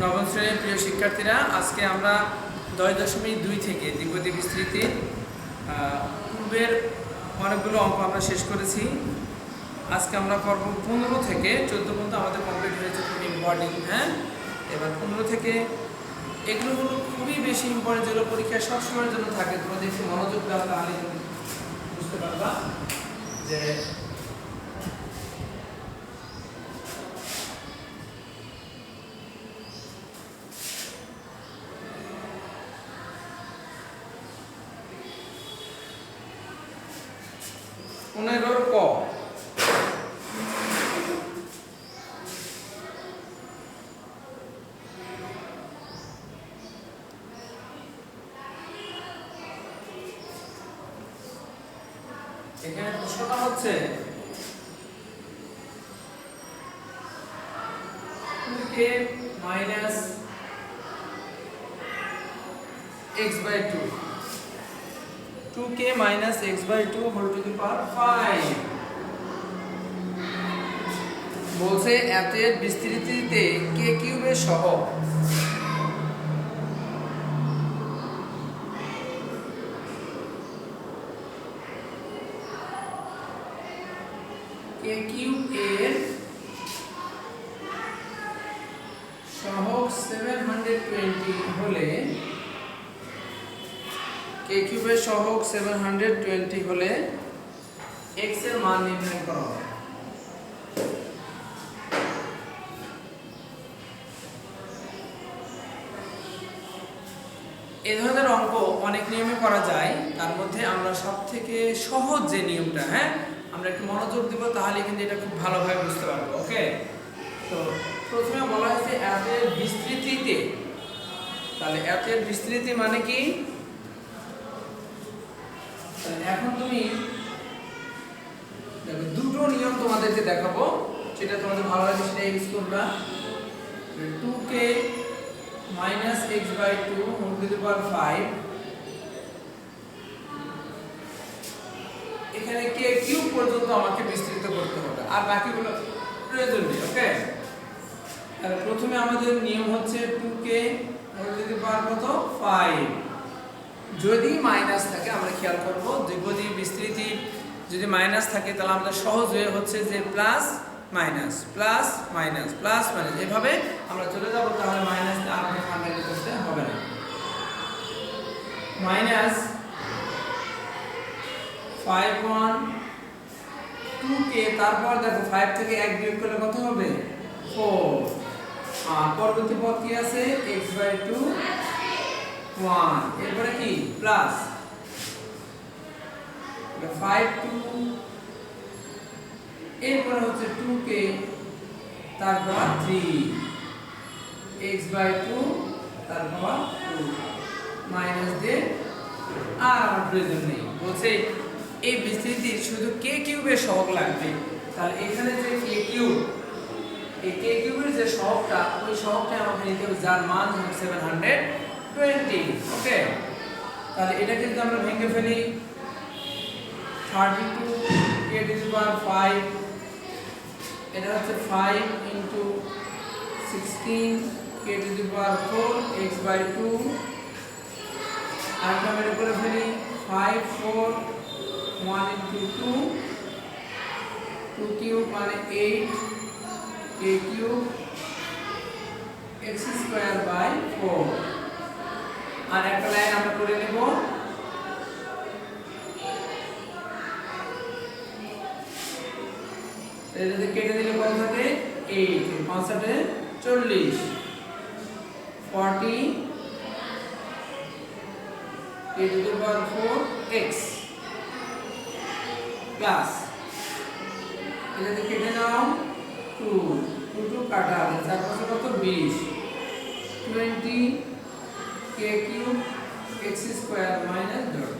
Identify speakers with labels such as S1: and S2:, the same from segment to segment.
S1: নবম শ্রেণীর প্রিয় শিক্ষার্থীরা, আজকে আমরা 10.2 থেকে দ্বিপদী বিস্তৃতির পূর্বের অনেকগুলো অঙ্ক আমরা শেষ করেছি। আজকে আমরা পর্ব 15 থেকে 14 পর্যন্ত আমাদের কমপ্লিট হয়েছে, খুব ইম্পর্টেন্ট। হ্যাঁ, এবার 15 থেকে এগুলো হলো খুবই বেশি ইম্পর্টেন্ট, যেগুলো পরীক্ষায় সবসময়ের জন্য থাকে। তোমাদের একটু মনোযোগ দেওয়া, তাহলে বুঝতে পারবা যে পনেরোর ক এখানে প্রশ্নটা হচ্ছে 2k minus x by 2 2k minus x by 2 whole to the power 5 বলছে এতের বিস্তৃতিতে k কিউবের সহগ k কিউব এর সহগ 720 হলে k কিউবের সহগ 720 হলে x এর মান নির্ণয় করো। এই ধরনের অঙ্ক অনেক নিয়মে করা যায়, তার মধ্যে আমরা সবথেকে সহজ যে নিয়মটা, হ্যাঁ, আমরা একটু মনোযোগ দিব, তাহলে কিন্তু এটা খুব ভালোভাবে বুঝতে পারবো। ওকে, তো প্রথমে বলা হয়েছে এতের বিস্তৃতিতে। তাহলে এতের বিস্তৃতি মানে কি? এখন তুমি দেখো, দুটো নিয়ম তোমাদেরকে দেখাবো, সেটা তোমাদের ভালো লাগে সেটা ইউজ করবা। 2k minus x by 2 whole to the power 5, এখানে k কিউব পর্যন্ত আমাকে বিস্তৃত করতে হবে, আর বাকিগুলো প্রয়োজন নেই। ওকে, তাহলে প্রথমে আমাদের নিয়ম হচ্ছে 2k whole to the power কত 5। যদি মাইনাস থাকে, আমরা খেয়াল করব দ্বিপদী বিস্তৃতি যদি মাইনাস থাকে, তাহলে আমাদের সহজ হয়ে হচ্ছে যে plus minus plus minus plus minus, এভাবে আমরা চলে যাব। তাহলে মাইনাস আর ফান্ডামেন্টাল করতে হবে না। মাইনাস 5 2k, তারপর দেখো 5 থেকে 1 বিয়োগ করলে কত হবে 4। আর পরবর্তী পদ কি আছে x by 2 1, এরপরে কি প্লাস 5 2, এরপরে হচ্ছে 2k, তারপর 3 x by 2, তারপর 2 মাইনাস দিয়ে আর আমার প্রয়োজন নেই। বলছে এই বিস্তৃতির শুধু k কিউবের সহগ লাগবে। তাহলে এখানে যে k কিউব, এই k কিউবের যে সহগটা, ওই সহগটা আমাকে নিতে হবে, যার মান হচ্ছে 720। ওকে, তাহলে এটা কিন্তু আমরা ভেঙে ফেলি। 32 k to the power 5, এটা হচ্ছে 5 into 16 k to the power 4 x by 2, আর আমরা বের করে ফেলি 5 4 1 into 2 2 কিউব মানে 8 k cube x square by 4। আর একটা লাইন আমরা করে নেব, এটাতে কেটে দিলে কত থাকে 8, 5 8 40 40 k to the power 4 x plus এটাতে কেটে নাও 2 2 কাটা হবে, তারপর কত 20 20 k cube x square minus dot.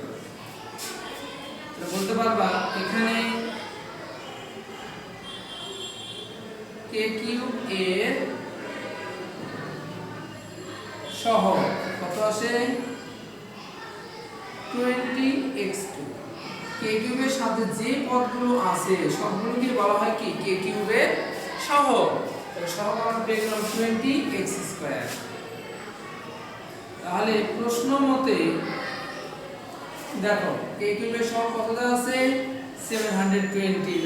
S1: তো বলতে পারবা এখানে k কিউব এর সহগ কত আসে 20x2। k কিউবের সাথে যে পদগুলো আছে সবগুলোকে বলা হয় কি k কিউবের সহগ। তাহলে সহগ আমরা পেয়ে গেলাম 20x²। তাহলে প্রশ্ন মতে দেখো a কিউবের সহগ কত দেওয়া আছে 720,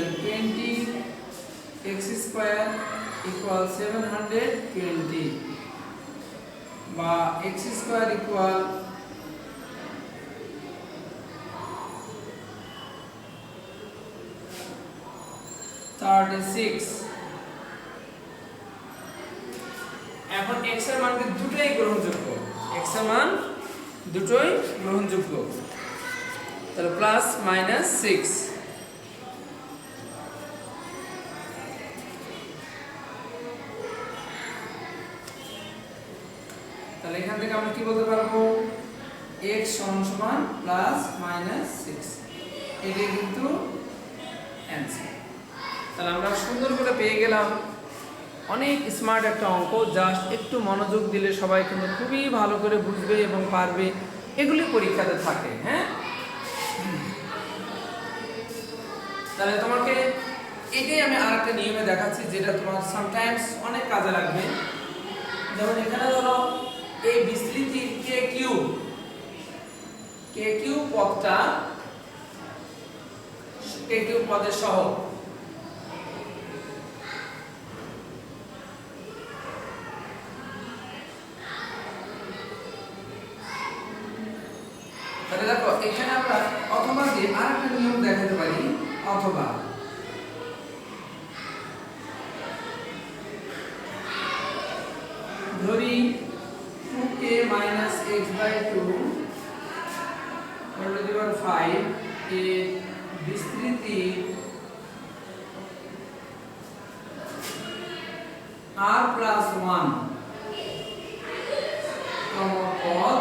S1: 20x² equal 720 বা x² equal 36। এখন x এর মান দুটোই গ্রহণযোগ্য, x এর মান দুটোই গ্রহণযোগ্য, তাহলে প্লাস মাইনাস 6। তাহলে এখান থেকে আমরা কি বলতে পারবো x সমান প্লাস মাইনাস 6, এটাই কিন্তু অ্যান্সার। তাহলে আমরা সুন্দর করে পেয়ে গেলাম, অনেক স্মার্ট একটা অঙ্ক, জাস্ট একটু মনোযোগ দিলে সবাই কিন্তু খুবই ভালো করে বুঝবে এবং পারবে, এগুলি পরীক্ষাতে থাকে। হ্যাঁ, তাহলে তোমাকে এটাই আমি আরেকটা নিয়মে দেখাচ্ছি যেটা তোমার সামটাইমস অনেক কাজে লাগবে। যেমন এখানে ধরো এই বিস্তৃতির কে কিউ পদটা কে কিউ পদের সহগ, তাহলে দেখো এখানে আমরা অথবা দিয়ে আরেকটা নিয়ম দেখাতে পারি। অথবা ধরি 2k - x/2 5 এর বিস্তৃতি r+1 তম পদ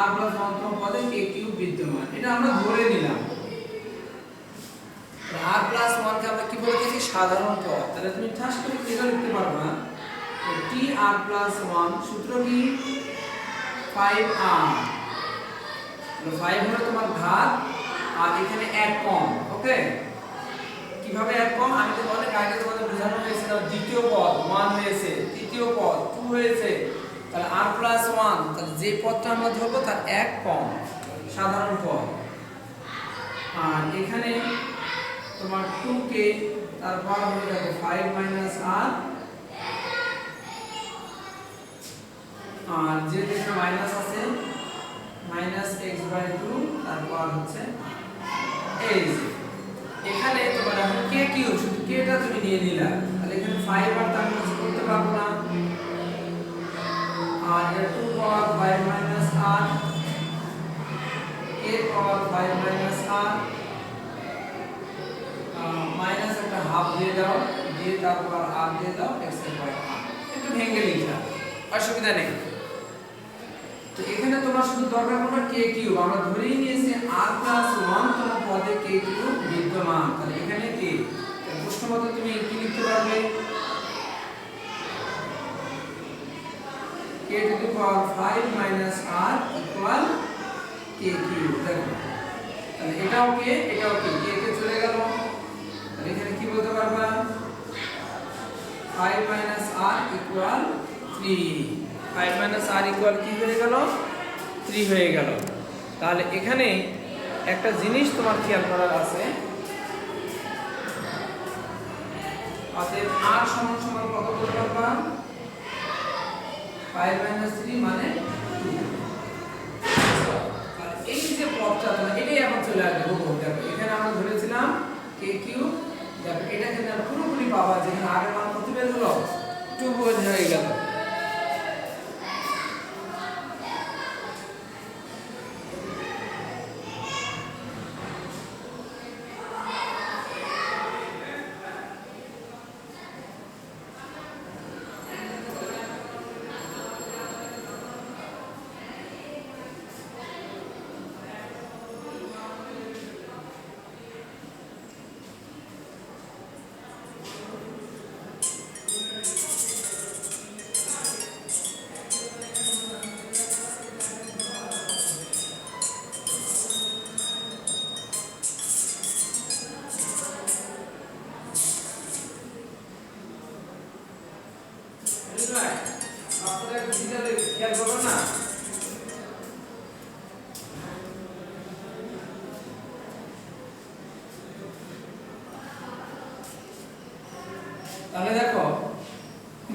S1: r+1 তম পদে k কিউব বিদ্যমান, এটা আমরা ধরে নিলাম। r+1 কে আমরা কি বলে থাকি সাধারণ পদ, তাহলে তুমি ঠাস করে এটা লিখতে পারবা tr+1 সূত্র কি 5r, তাহলে 5 হলো তোমার ঘাত আর এখানে 1 কম। ওকে, কিভাবে 1 কম আমি তো অনেক আগে তোমাদের বোঝানো হয়েছিল, দ্বিতীয় পদ 1 হয়েছে, তৃতীয় পদ 2 হয়েছে, তাহলে r+1 তাহলে যে পদটা আমরা ধরবো তার 1 কম সাধারণ পদ। আর এখানে তোমার 2k তারপর হয়ে যাবে 5 - r, আর যে এখানে মাইনাস আছে -x/2 তারপর হচ্ছে এই এখানে তোমার এখন k কিউব, শুধু k টা তুমি নিয়ে নিলা, তাহলে এখানে 5 আর তার কিছু করতে পারবো না, আর এর 2 পাওয়ার 5 - r, k পাওয়ার 5 - r, মাইনাস একটা হাফ দিয়ে দাও, দিয়ে তারপর r দিয়ে দাও, x এর পাওয়ার r, একটু ভেঙে লিখলাম, অসুবিধা নেই। তো এখানে তোমার শুধু দরকার পড়বে k কিউব, আমরা ধরেই নিয়েছি r+1 তম পদে k কিউব বিদ্যমান, তাহলে এখানে k, তাহলে প্রশ্ন মতে তুমি কি লিখতে পারবে k to the power 5 - r equal k cube. দেখো তাহলে এটাও k এটাও k, k কে চলে গেল, তাহলে এখানে কি বলতে পারবা 5 - r ইকুয়াল 3, 5 - r ইকুয়াল কি হয়ে গেল 3 হয়ে গেল। তাহলে এখানে একটা জিনিস তোমার খেয়াল করার আছে, অতএব r সমান সমান কত বলতে পারবা 5 - 3 মানে 2। আর এই যে পদটা তাহলে এটাই এখন চলে আসবে হুবহু। দেখো এখানে আমরা ধরেছিলাম k কিউব, দেখো এটা কিন্তু পুরোপুরি পাওয়া, যেখানে r এর মান কত বের হলো 2 হয়ে গেল।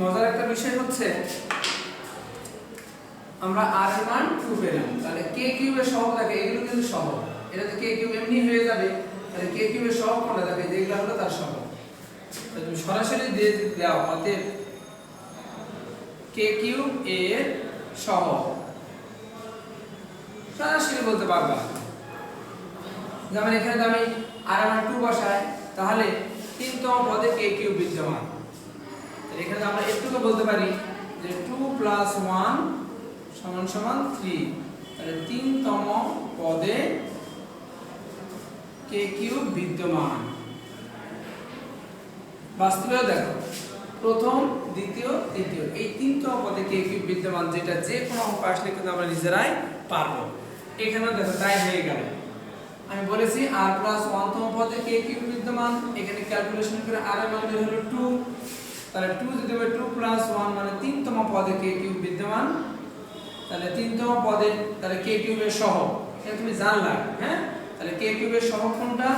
S1: মজার একটা বিষয় হচ্ছে আমরা r এর মান 2 পেলাম, তাহলে k কিউবের সহগ থাকে, এগুলো কিন্তু সহগ, এটা তো k কিউব এমনি হয়ে যাবে, তাহলে k কিউবের সহগ কোনটা থাকে, যেগুলো হলো তার সহগ। তো তুমি সরাসরি দিয়ে দাও অতএব k কিউব এর সহগ, সরাসরি বলতে পারবা। যেমন এখানে তো আমি r এর মান 2 বসাই, তাহলে 3তম পদে k কিউব বিদ্যমান, তাহলে এখানে আমরা একটুকু বলতে পারি যে 2 + 1 = 3, তাহলে 3তম পদে k কিউব বিদ্যমান। বাস্তবে দেখো প্রথম, দ্বিতীয়, তৃতীয় এই 3তম পদে k কিউব বিদ্যমান, যেটা যে কোনো অঙ্ক আসলে কিন্তু আমরা নিজেরাই পারবো। এখানে দেখো তাই হয়ে গেল। আমি বলেছি r + 1তম পদে k কিউব বিদ্যমান, এখানে ক্যালকুলেশন করে r এর মান হলো 2, তাহলে 2 যদি হবে 2 + 1 মানে 3তম পদে k কিউব বিদ্যমান, তাহলে 3তম পদে তাহলে k কিউবের সহগ, এটা তুমি জানলা। হ্যাঁ, তাহলে k কিউবের সহগ কোনটা,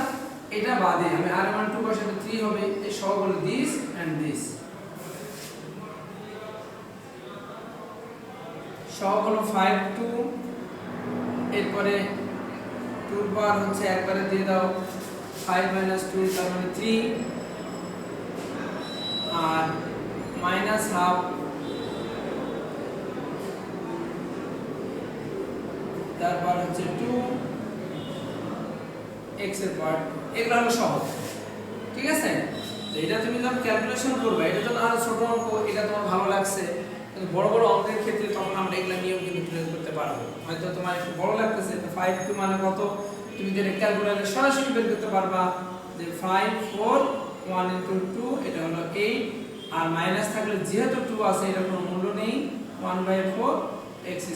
S1: এটা বাদে আমি r এর মান 2 বসালে 3 হবে, এই সহগ হলো দিস এন্ড দিস, সহগ হলো 5 2, এরপরে 2 এর পাওয়ার হচ্ছে একবারে দিয়ে দাও 5 - 2 তার মানে 3, আর -½ তারপর হচ্ছে 2 x এর পাওয়ার, এগুলো হলো সহগ। ঠিক আছে, তো এটা তুমি যখন ক্যালকুলেশন করবে, এটা তো আর ছোট অঙ্ক, এটা তোমার ভালো লাগছে, কিন্তু বড় বড় অঙ্কের ক্ষেত্রে তখন আমরা এগুলা নিয়ম কিন্তু প্রয়োগ করতে পারবো। হয়তো তোমার একটু বড় লাগতেছে, তো 5 2 মানে কত, তুমি যদি ক্যালকুলেটরে সরাসরি বের করতে পারবা যে 5 4 1 * 2 এটা হলো 8, আর মাইনাস থাকলে যেহেতু 2 আছে এটা কোনো মূল্য নেই, 1/4 x²,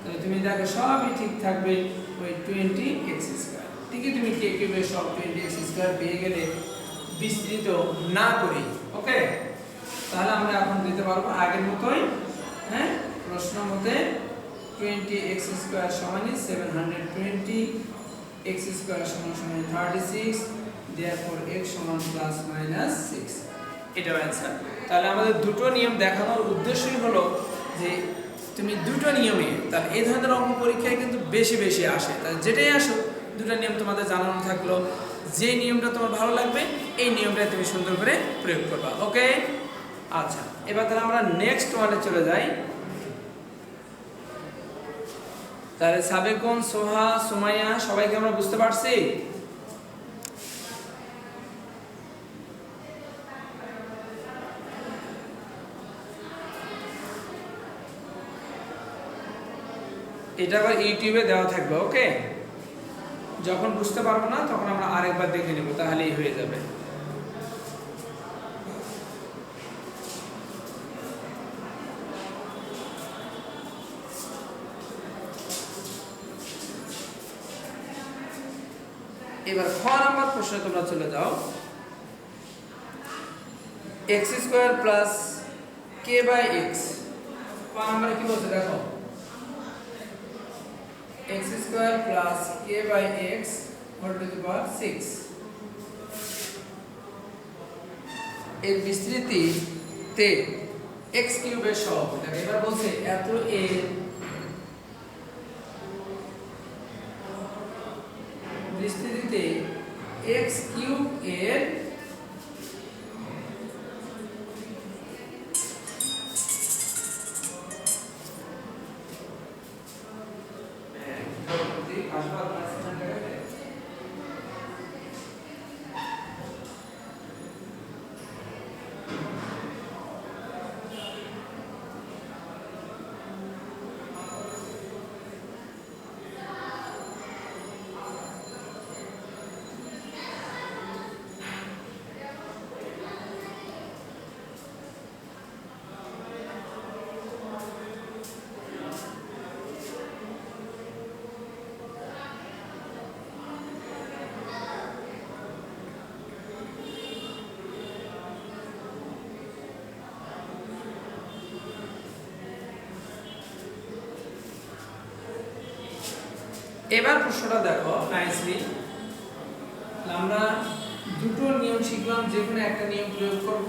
S1: তাহলে তুমি দেখো সবই ঠিক থাকবে, ওই 20x²। ঠিকই তুমি k কিউবের সব 20x² পেয়ে গেলে বিস্তৃত না করি। ওকে, তাহলে আমরা এখন দিতে পারবো আগের মতোই। হ্যাঁ, প্রশ্ন মতে 20x² = 720, x² = 36, therefore x = ±6, এটা অ্যানসার। তাহলে আমাদের দুটো নিয়ম দেখানোর উদ্দেশ্যই হলো যে তুমি দুটো নিয়মে, তাহলে এই ধরনের অঙ্ক পরীক্ষায় কিন্তু বেশি বেশি আসে, তাহলে যেটাই আসো দুটো নিয়ম তোমাদের জানানো থাকলো, যে নিয়মটা তোমার ভালো লাগবে এই নিয়মটা তুমি সুন্দর করে প্রয়োগ করবা। ওকে, আচ্ছা, এবার তাহলে আমরা নেক্সট ওয়ানে চলে যাই। তাহলে সাবেকুন, সোহা, সুমাইয়া সবাইকে আমরা বুঝতে পারছি? এটা আবার ইউটিউবে দেওয়া থাকবে। ওকে, যখন বুঝতে পারবো না তখন আমরা আরেকবার দেখে নেব, তাহলেই হয়ে যাবে। এবার খ নাম্বার প্রশ্নে তোমরা চলে যাও। x² + k/x, ক নাম্বারে কি বলছে দেখো, x² + k/x ^ 6, এর বিস্তৃতিতে x কিউবের সহগ। এবার বলছে এত এর বিস্তৃতিতে x কিউব এর এবার প্রশ্নটা দেখো নাইসলি। আমরা দুটো নিয়ম শিখলাম, যে কোনো একটা নিয়ম প্রয়োগ করব।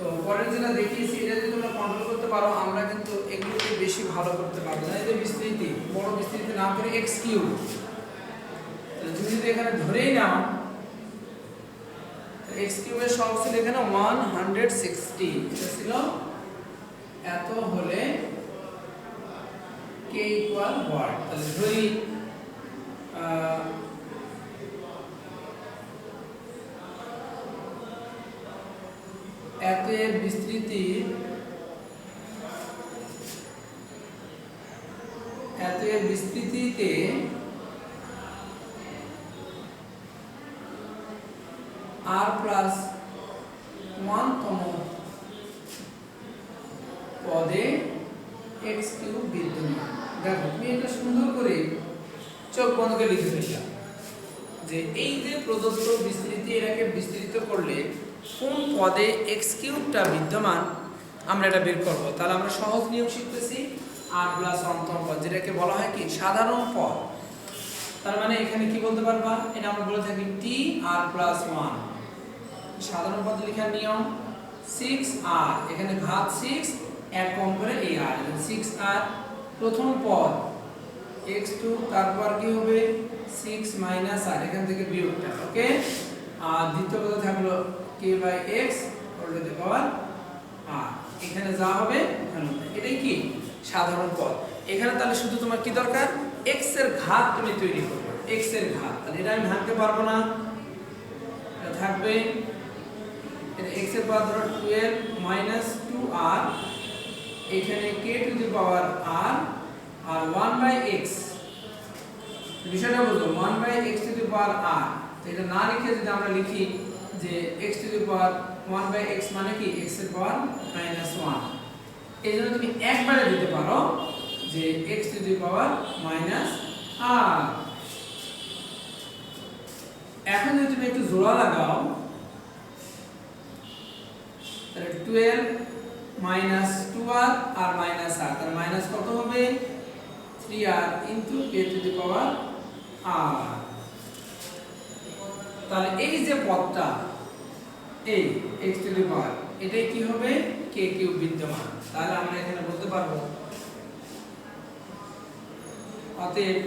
S1: তো পরের যেটা দেখিয়েছি এটা যদি তোমরা কন্ট্রোল করতে পারো আমরা কিন্তু এগুলোকে বেশি ভালো করতে পারবো না। এই যে বিস্তৃতি বড় বিস্তৃতি নাম করে x কিউব, তাহলে তুমি যদি এখানে ধরেই নাও x কিউবের সহগ ছিল এখানে 160, এটা ছিল এত হলে k ইকুয়াল ওয়াট। তাহলে ধরি এত এর বিস্তৃতিতে r প্লাস 1 তম পদে x কিউব বিদ্যমান। দেখো তুমি এটা সুন্দর করে চোখ বন্ধ করে লিখে ফেললাম যে এই যে প্রদত্ত বিস্তৃতি এটাকে বিস্তৃত করলে কোন পদে x কিউবটা বিদ্যমান আমরা এটা বের করব। তাহলে আমরা সহজ নিয়ম শিখতেছি r প্লাস 1 তম পদ, যেটাকে বলা হয় কি সাধারণ পদ। তার মানে এখানে কি বলতে পারবা, এটা আমরা বলে থাকি t r প্লাস 1। সাধারণ পদ লেখার নিয়ম 6r, এখানে ঘাত 6 এক কম করে এই r, 6r প্রথম পদ x2, তারপর কি হবে 6 মাইনাস r, এখান থেকে বিয়োগটা, ওকে। আর দ্বিতীয় পদ থাকলো k by x whole to the power r, এখানে যা হবে ওখানে এটাই কি সাধারণ পদ। এখানে তাহলে শুধু তোমার কি দরকার, x এর ঘাত তুমি তৈরি করবে, x এর ঘাত। তাহলে এটা আমি ভাঙতে পারবো না, এটা থাকবে এটা x এর পাওয়ার ধরো 12 মাইনাস 2r, এখানে k to the power r আর 1 বাই x, বিষয়টা বুঝো 1 by x to the power r। তো এটা না লিখে যদি আমরা লিখি যে x to the power 1 by x মানে কি x এর পাওয়ার মাইনাস 1, এই জন্য তুমি একবারে দিতে পারো যে x to the power minus r। এখন যদি তুমি একটু জোড়া লাগাও তাহলে 12 মাইনাস 2r আর মাইনাস r, তাহলে মাইনাস কত হবে 3r into k to the power r। তাহলে এই যে পদটা এই x টু দি পাওয়ার এটাই কি হবে k কিউব বিদ্যমান। তাহলে আমরা এখানে বলতে পারবো অতএব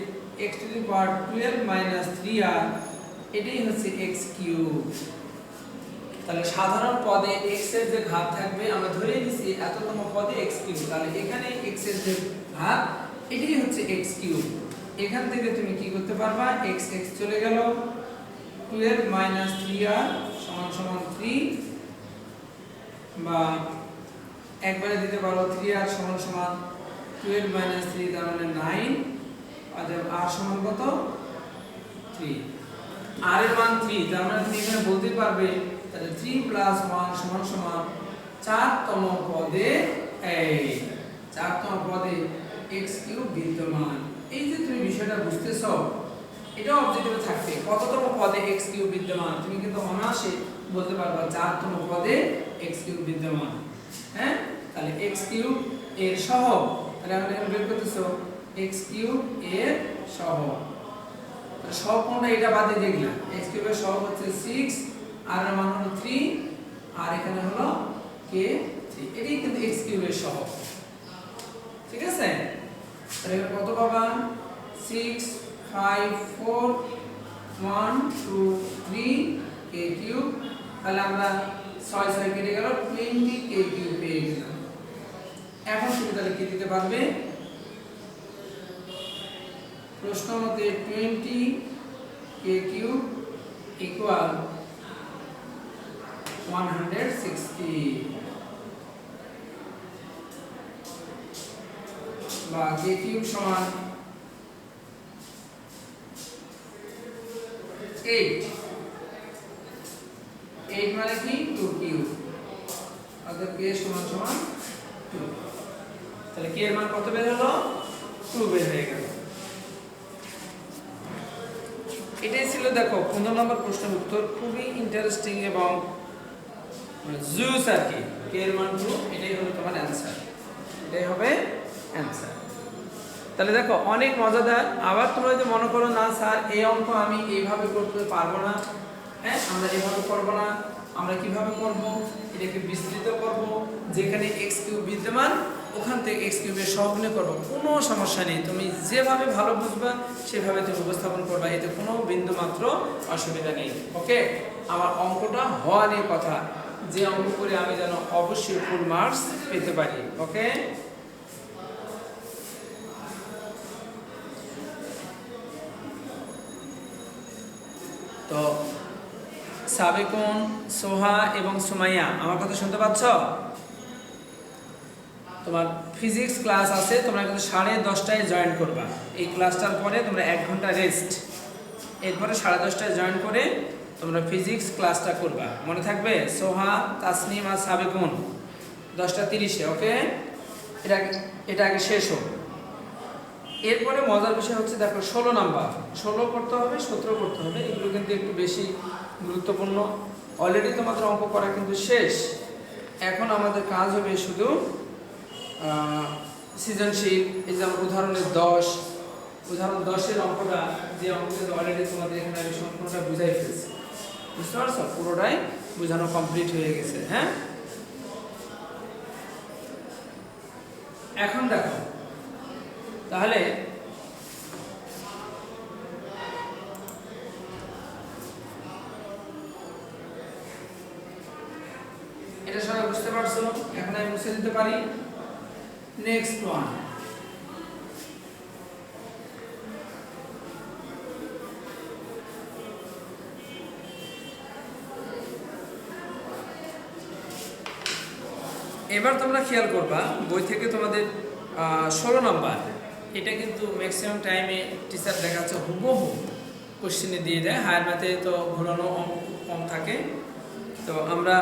S1: x to the power 12 minus 3r এটাই হচ্ছে x কিউব। তাহলে সাধারণ পদে x এর যে ঘাত থাকবে আমরা ধরে নিছি এততম পদে x কিউব, তাহলে এখানে x এর যে ঘাত এটাই হচ্ছে x কিউব। এখান থেকে তুমি কি করতে পারবা, x x চলে গেল, 12 মাইনাস 3r সমান সমান 3, বা একবারে দিতে পারো 3r সমান সমান 12 মাইনাস 3 তার মানে 9, অতএব r সমান কত 3, r এর মান 3, তার মানে তুমি এখানে বলতে পারবে তাহলে 3 প্লাস 1 সমান সমান 4তম পদে এই 4তম পদে x কিউব বিদ্যমান। এই যে তুমি বিষয়টা বুঝতেছো, এটা অবজেক্টিভে থাকবে কততম পদে x কিউব বিদ্যমান, তুমি কিন্তু অনায়াসে বলতে পারবা 4তম পদে x কিউব বিদ্যমান। হ্যাঁ, তাহলে x কিউব এর সহগ, তাহলে আমরা এখানে বের করতেছো x কিউব এর সহগ। তাহলে সহগ কোনটা, এটা বাদে দেখলাম x কিউব এর সহগ হচ্ছে 6, r এর মান হলো 3, আর এখানে হলো k 3, এটাই কিন্তু x কিউব এর সহগ। ঠিক আছে, তাহলে কত পাবা 6 5 4 1 2 3 k কিউব। তাহলে আমরা 6 6 কেটে গেল 20 k কিউব পেয়ে গেলাম। এখন তুমি তাহলে কি দিতে পারবে, প্রশ্ন মতে 20 k কিউব ইকুয়াল 160, বা k কিউব সমান 8 মানে কি 2 কিউব, অর্থাৎ k সমান সমান 2। তাহলে k এর মান কত বের হলো 2 বের হয়ে গেল। এটাই ছিল দেখো 15 নম্বর প্রশ্নের উত্তর, খুবই ইন্টারেস্টিং এবং জুস আর কি, k এর মান 2, এটাই হলো তোমার অ্যানসার, এটাই হবে অ্যানসার। তাহলে দেখো অনেক মজাদার। আবার তোমরা যদি মনে করো না স্যার এই অঙ্ক আমি এইভাবে করতে পারবো না, হ্যাঁ আমরা এইভাবে করব না, আমরা কিভাবে করব, এটাকে বিস্তৃত করব, যেখানে x কিউব বিদ্যমান ওখান থেকে x কিউবের সহগুণে করব, কোনো সমস্যা নেই। তুমি যেভাবে ভালো বুঝবা সেভাবে তুমি উপস্থাপন করবা, এতে কোনো বিন্দু মাত্র অসুবিধা নেই। ওকে, আমার অঙ্কটা হওয়া নিয়ে কথা, যে অঙ্ক করে আমি যেন অবশ্যই ফুল মার্কস পেতে পারি। ওকে, তো সাবেকুন, সোহা এবং সুমাইয়া, আমার কথা শুনতে পাচ্ছ? তোমার ফিজিক্স ক্লাস আছে, তোমরা কিন্তু 10:30টায় জয়েন করবা। এই ক্লাসটার পরে তোমরা 1 ঘন্টা রেস্ট, এরপরে 10:30টায় জয়েন করে তোমরা ফিজিক্স ক্লাসটা করবা। মনে থাকবে? সোহা, তাসনিম আর সাবেকুন 10:30-এ। ওকে, এটা আগে শেষ হোক। এরপরে মজার বিষয় হচ্ছে দেখো 16 নাম্বার, 16 করতে হবে, 17 করতে হবে। এগুলো কিন্তু একটু বেশি গুরুত্বপূর্ণ। অলরেডি তোমাদের অঙ্ক করা কিন্তু শেষ। এখন আমাদের কাজ হবে শুধু সৃজনশীল। এই যে উদাহরণের 10, উদাহরণ 10-এর অঙ্কটা, যে অঙ্কটা অলরেডি তোমাদের এখানে আমি সম্পূর্ণটা বুঝাই ফেলছি। বুঝতে পারছো? পুরোটাই বোঝানো কমপ্লিট হয়ে গেছে। হ্যাঁ, এখন দেখো তাহলে এটা সবাই বুঝতে পারছো? এখন আমি মুছে দিতে পারি। নেক্সট ওয়ান, এবার তোমরা খেয়াল করবা বই থেকে তোমাদের 16 নাম্বার, এটা কিন্তু ম্যাক্সিমাম টাইমে টিচার দেখাচ্ছে হুবহু কোশ্চেনে দিয়ে দেয়। হায়ার ম্যাথে তো ঘোরানো কম থাকে। তো আমরা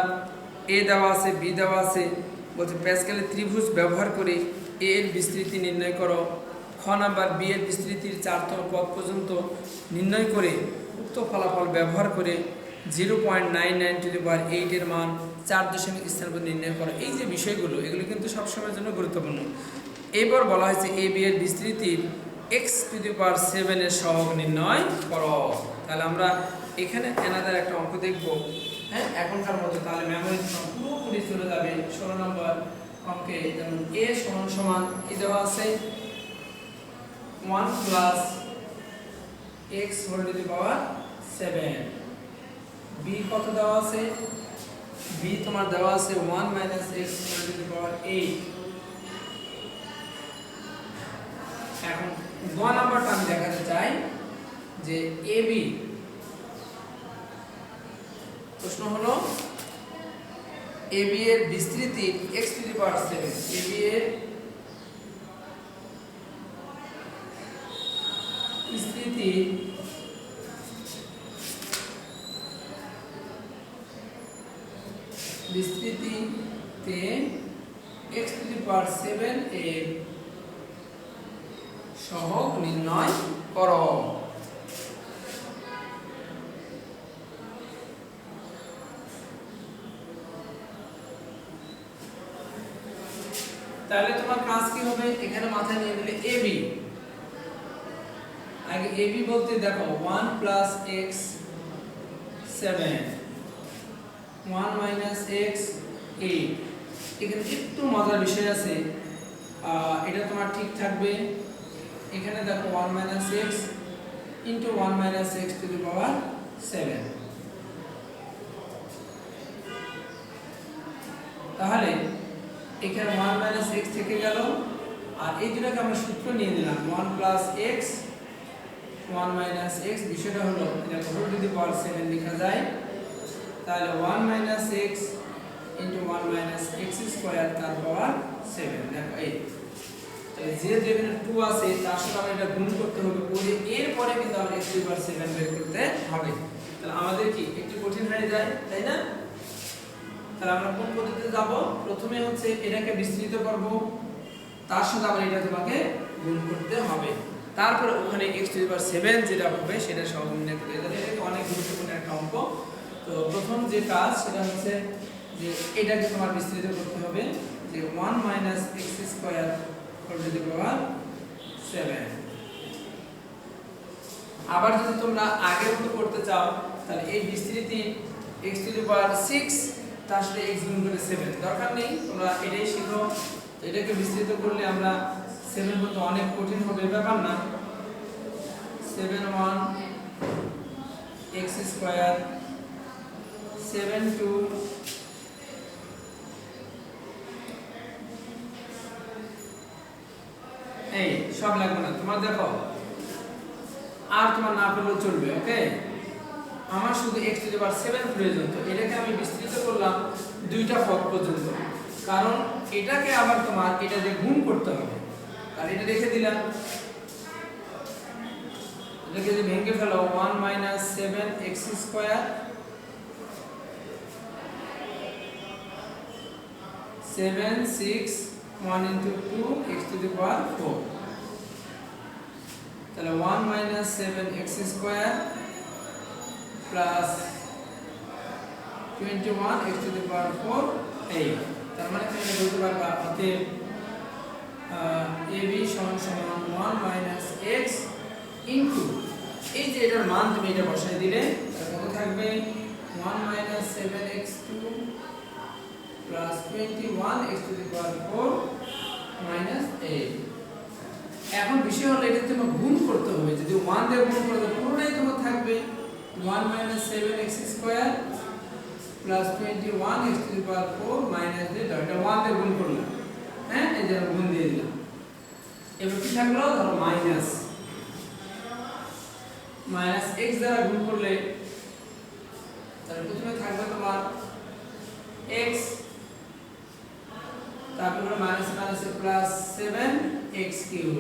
S1: এ দেওয়া আছে, বি দেওয়া আছে, বলছে প্যাসকেলের ত্রিভুজ ব্যবহার করে এ এর বিস্তৃতি নির্ণয় করো। খ নাম্বার, বি এর বিস্তৃতির 4তম পদ পর্যন্ত নির্ণয় করে উক্ত ফলাফল ব্যবহার করে 0.99 এর মান 4 দশমিক স্থান পর নির্ণয় করো। এই যে বিষয়গুলো, এগুলো কিন্তু সবসময়ের জন্য গুরুত্বপূর্ণ। এবার বলা হয়েছে এ বি এর বিস্তৃতির x⁷ এর সহগ নির্ণয় করো। তাহলে আমরা এখানে এনাদের একটা অঙ্ক দেখব। হ্যাঁ, এখনকার মতো তাহলে মেমোরি পুরোপুরি চলে যাবে 16 নম্বর অঙ্কে। যেমন a সমান কি দেওয়া আছে, 1 + x⁷। b কত দেওয়া আছে, b তোমার দেওয়া আছে 1 - x⁸। এখন 2 নাম্বারটা আমি দেখাতে চাই যে ab, প্রশ্ন হলো ab এর বিস্তৃতি x⁷। ab এর বিস্তৃতি বিস্তৃতিতে x⁷ এর সহগ নির্ণয় করো। তাহলে তোমার কাজ কি হবে, এখানে মাথায় নিয়ে নেবে ab। আগে ab বলতে দেখো 1 + x⁷, 1 - x⁸। এখানে একটু মজার বিষয় আছে, এটা তোমার ঠিক থাকবে। এখানে দেখো 1 - x * 1 - x⁷। তাহলে এখানে 1 - x থেকে গেল, আর এই দুটোকে আমরা সূত্র নিয়ে নিলাম 1 + x 1 - x। বিষয়টা হলো এটা √7 লেখা যায়। তাহলে 1 - x * 1 - x² তার পাওয়ার 7। দেখো এই তাহলে যে যেখানে 2 আছে তার সাথে আমরা এটা গুণ করতে হবে, করে এরপরে কিন্তু আমরা x⁷ বের করতে হবে। তাহলে আমাদের কি একটু কঠিন হয়ে যায়, তাই না? তাহলে আমরা কোন পদ্ধতিতে যাব? প্রথমে হচ্ছে এটাকে বিস্তৃত করব, তার সাথে আবার এটা তোমাকে গুণ করতে হবে, তারপরে ওখানে x⁷ যেটা হবে সেটা সহগ নির্ণয় করতে হবে। এটা অনেক গুরুত্বপূর্ণ একটা অঙ্ক। তো প্রথম যে কাজ সেটা হচ্ছে যে এটাকে তোমার বিস্তৃত করতে হবে, যে 1 - x² 7। আবার যদি তোমরা আগের মতো করতে চাও তাহলে এই বিস্তৃতি x টু দি পাওয়ার 6 তার সাথে x গুণ করে 7 দরকার নেই, তোমরা এটাই শিখো। তো এটাকে বিস্তৃত করলে আমরা 7 পর্যন্ত অনেক কঠিন হবে, ব্যাপার না। 7 1 x স্কয়ার 7 2 এই সব লাগবে না তোমার, দেখো আর তোমার না পেলেও চলবে। ওকে, আমার শুধু x টু দি পাওয়ার 7 প্রয়োজন। তো এটাকে আমি বিস্তৃত করলাম দুইটা পদ পর্যন্ত, কারণ এটাকে আবার তোমার এটা দিয়ে গুণ করতে হবে। আর এটা রেখে দিলাম, এটাকে যদি ভেঙে ফেলো 1 minus 7 x square 7 6 1 into 2 x to the power 4, তাহলে 1 minus 7 x square plus 21 x to the power 4 8। তার মানে তুমি এটা বলতে পারবা অতএব ab সমান সমান 1 minus x into, এই যে এটার মান তুমি এটা বসাই দিলে তাহলে কত থাকবে 1 minus 7x2 plus 21 x to the power 4 minus 8। এখন বিষয় হলো এটা তোমাকে গুণ করতে হবে। যদি 1 দিয়ে গুণ করলে পুরোটাই তোমার থাকবে 1 minus 7x square plus 21 x to the power 4 minus এটা 1 দিয়ে গুণ করলাম, হ্যাঁ এই যে গুণ দিয়ে দিলাম। এবার কি থাকলো, ধরো মাইনাস x দ্বারা গুণ করলে তাহলে প্রথমে থাকবে তোমার x, তারপর minus minus plus 7x cube,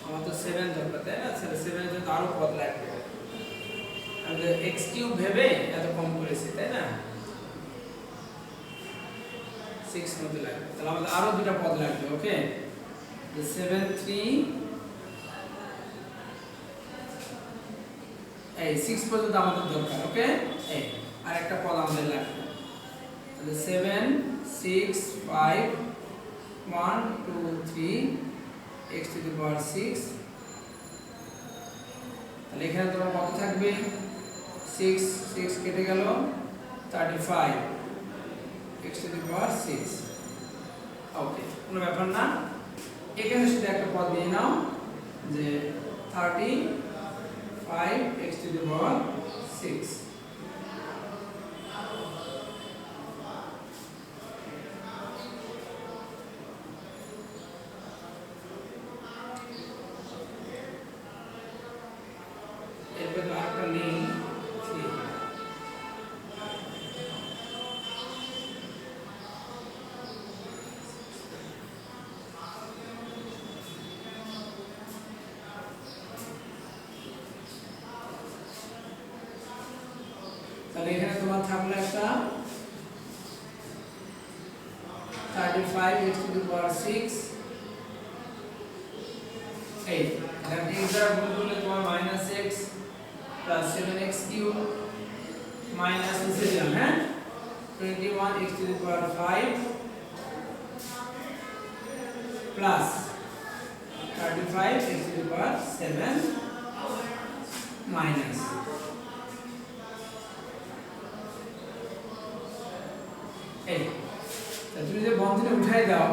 S1: আমার তো 7 দরকার তাই না, 7 এর জন্য আরো পদ লাগবে। আমরা x কিউব ভেবে এত কম করেছি তাই না, 6 মধ্যে লাগবে, তাহলে আমাদের আরো দুটো পদ লাগবে। ওকে, 7 3 এই 6 পর্যন্ত আমাদের দরকার। ওকে, এই আর একটা পদ আমাদের লাগবে, তাহলে 7 6 5 1 2 3 x to the power 6, তাহলে এখানে তোমার কত থাকবে 6 6 কেটে গেল 35 x to the power 6। ওকে, কোনো ব্যাপার না, এখানে শুধু একটা পদ দিয়ে নাও যে 35 x to the power 6। এরপর আরেকটা নেই, তাহলে এখানে তোমার থাকলো একটা 35 x to the power 6 8, এটা x দ্বারা গুণ করলে তোমার minus x plus 7x cube minus নিচে দিলাম, হ্যাঁ 21 x to the power 5 plus 35 x to the power 7 minus, এই তুমি যে বন্ধনী উঠাই দাও,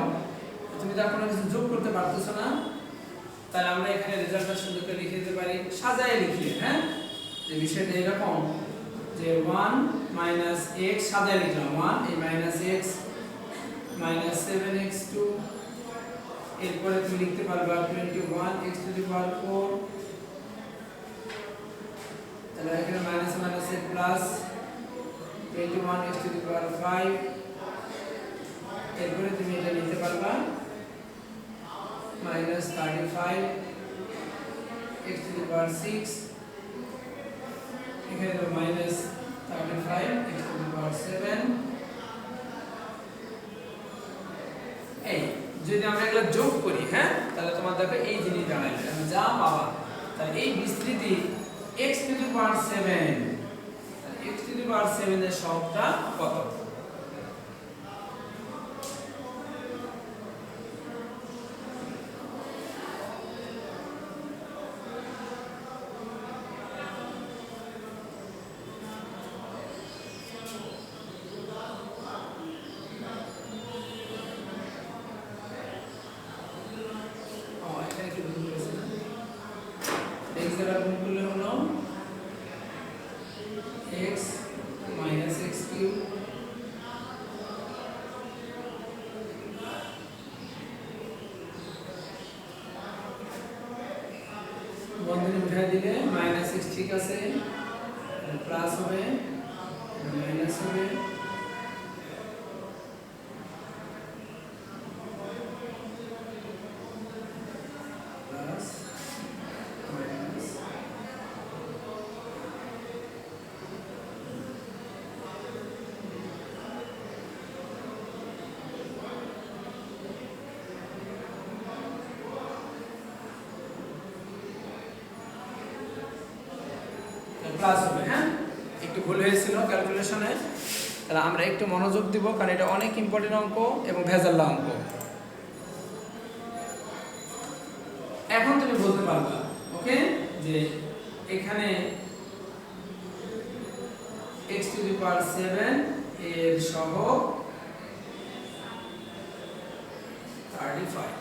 S1: তুমি তার কোনো কিছু যোগ করতে পারতেছো না, তাহলে আমরা এখানে রেজাল্টটা সুন্দর করে লিখে দিতে পারি, সাজায় লিখলে। হ্যাঁ, যে বিষয়টা এরকম যে 1 মাইনাস x সাজায় লিখলাম 1 এই মাইনাস x মাইনাস 7x2, এরপরে তুমি লিখতে পারবা 21 x to the power 4, তাহলে এখানে minus minus plus 21 x to the power 5, এরপরে তুমি এটা লিখতে পারবা minus 35 x to the power 6, এখানে তো minus 35 x to the power 7। এই যদি আমরা এগুলো যোগ করি, হ্যাঁ তাহলে তোমার দেখো এই জিনিস দাঁড়াবে, আমি যা পাবা তাহলে এই বিস্তৃতি x to the power 7, x to the power 7 এর সহগটা কত? দ্বারা গুণ করলে হলো x মাইনাস এক্স কিউব বন্ধনী উঠাই দিলে মাইনাস এক্স ঠিক আছে প্লাস হবে মাইনাস হবে প্লাস মাইনাস প্লাস হবে। হ্যাঁ, একটু ভুল হয়েছিল ক্যালকুলেশনে, তাহলে আমরা একটু মনোযোগ দিব কারণ এটা অনেক ইম্পর্টেন্ট অঙ্ক এবং ভেজাল্লা অঙ্ক। এখন তুমি বলতে পারবা ওকে যে এখানে x টু দি পাওয়ার 7 এর সহগ 35।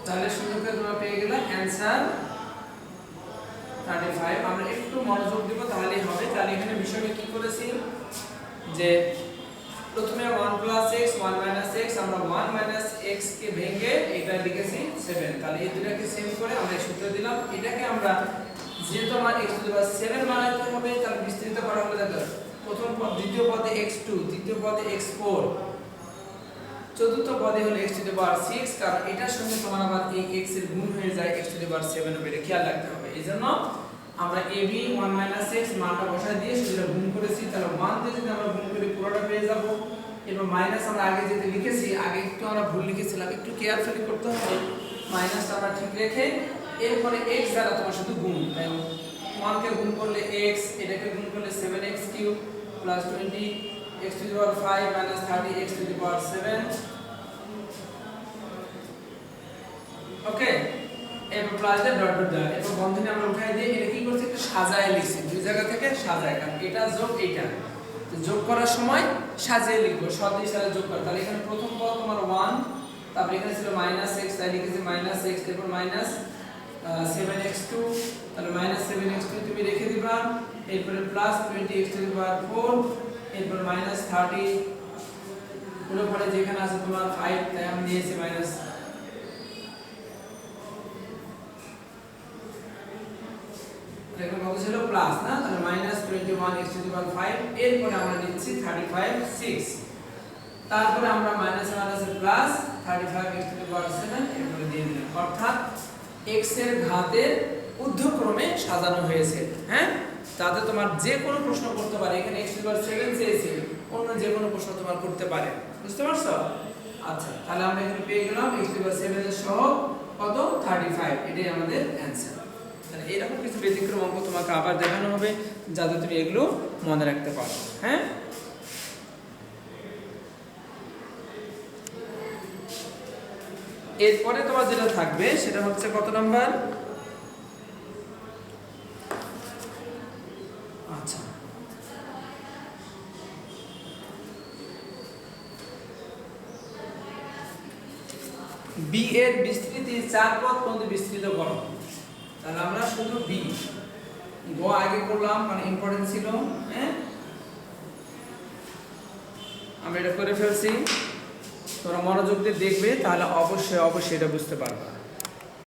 S1: তাহলে সুন্দর তোমরা পেয়ে গেলে অ্যানসার 35। আমরা একটু মনোযোগ দিব তাহলেই হবে। তাহলে এখানে বিষয়টা কি করেছি যে প্রথমে 1 + x 1 - x আমরা 1 - x কে ভেঙে এটা লিখেছি 7। তাহলে এই দুটোকে সেম করে আমরা সূত্র দিলাম। এটাকে আমরা যেহেতু আমার x টু দি পাওয়ার 7 বানাতে হবে তাহলে বিস্তৃত করা হলো দেখো প্রথম পদ দ্বিতীয় পদে x2 তৃতীয় পদে x4 চতুর্থ পদে হলো x টু দি পাওয়ার 6 কারণ এটার সঙ্গে তোমার আবার এই x এর গুণ হয়ে যায় x টু দি পাওয়ার 7 হবে, এটা খেয়াল রাখতে হবে। এইজন্য আমরা ab 1 - x মানটা বসায় দিয়ে সেটা গুণ করেছি। তাহলে 1 দিয়ে যদি আমরা গুণ করি পুরোটা পেয়ে যাব। এবার মাইনাস আমরা আগে যেটা লিখেছি আগে একটু আমরা ভুল লিখেছিলাম, একটু কেয়ারফুলি করতে হবে। মাইনাসটা আমরা ঠিক রেখে এরপরে x দ্বারা তোমার শুধু গুণ, তাই 1 কে গুণ করলে x, এটাকে গুণ করলে 7x³ + 20 x to the power 5 minus 30 x to the power 7। ওকে, এরপর প্লাস দিয়ে ডট ডট দেওয়া। এরপর বন্ধনী আমরা উঠাই দিয়ে এটা কি করছি একটু সাজায় লিখছি, দুই জায়গা থেকে সাজায়, কারণ এটা যোগ এটা তো যোগ করার সময় সাজিয়ে লিখবো, সদিশ সাথে যোগ করা। তাহলে এখানে প্রথম পদ তোমার 1, তারপর এখানে ছিল -x, তাই লিখেছি -x, এরপর -7x2, তাহলে -7x2 তুমি রেখে দিবা। এরপরে plus 20x to the power 4, এরপর -30 পুরো পরে যেখানে আছে তোমার 5 তাই আমি নিয়েছি মাইনাস, এখানে কত ছিল প্লাস না, তাহলে -21x to the power 5, এরপর আমরা নিচ্ছি 35 6, তারপরে আমরা minus plus 35x to the power 7 এরপরে দিয়ে দিলাম, অর্থাৎ x এর ঘাতের ঊর্ধ্বক্রমে সাজানো হয়েছে। হ্যাঁ, তাতে তোমার যে কোনো প্রশ্ন করতে পারে, এখানে x to the power 7 চেয়েছে, অন্য যে কোনো প্রশ্ন তোমার করতে পারে, বুঝতে পারছো? আচ্ছা, তাহলে আমরা এখানে পেয়ে গেলাম x to the power 7 এর সহগ কত 35, এটাই আমাদের অ্যানসার। তাহলে এরকম কিছু ব্যতিক্রম অঙ্ক তোমাকে আবার দেখানো হবে যাতে তুমি এগুলো মনে রাখতে পারো। হ্যাঁ, এরপরে তোমার যেটা থাকবে সেটা হচ্ছে কত নাম্বার, আচ্ছা বি এর বিস্তৃতি 4 পদ পর্যন্ত বিস্তৃত করো। তাহলে আমরা শুধু বি গ আগে করলাম মানে ইম্পর্টেন্ট ছিল। হ্যাঁ, আমি এটা করে ফেলছি, তোমরা মনোযোগ দিয়ে দেখবে, তাহলে অবশ্যই এটা বুঝতে পারবা।